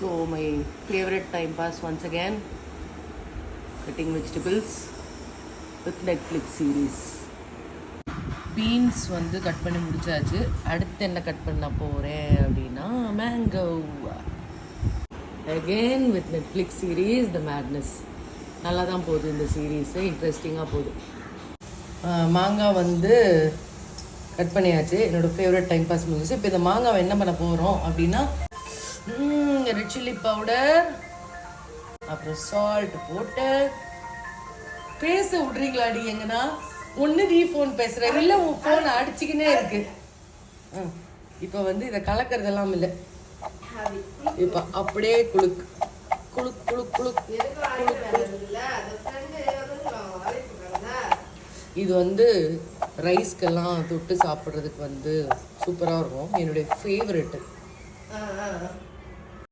So my favorite time pass once again, cutting vegetables with Netflix series. Beans வந்து cut பண்ணி முடிச்சாச்சு. அடுத்து என்ன கட் பண்ண போகிறேன் அப்படின்னா mango. Again with Netflix series the madness. நல்லா தான் போகுது இந்த சீரீஸு, இன்ட்ரெஸ்டிங்காக போகுது. மாங்காய் வந்து கட் பண்ணியாச்சு. என்னோடய ஃபேவரட் டைம் பாஸ் முடிஞ்சிச்சு. இப்போ இந்த மாங்காவை என்ன பண்ண போகிறோம் அப்படின்னா ரெட் சில்லி பவுடர் அப்புறம் சால்ட் போட்டு பேச விட்றீங்களாடி எங்கன்னா ஒன்று நீ ஃபோன் பேசுகிற இல்லை உன் ஃபோன் அடிச்சுக்கினே இருக்கு. இப்போ வந்து இதை கலக்கிறதெல்லாம் இல்லை, இப்போ அப்படியே குளுக் குளுக் குளுக் குளுக் இது வந்து ரைஸ்க்கெல்லாம் தொட்டு சாப்பிட்றதுக்கு வந்து சூப்பராக இருக்கும். என்னுடைய ஃபேவரெட்டு.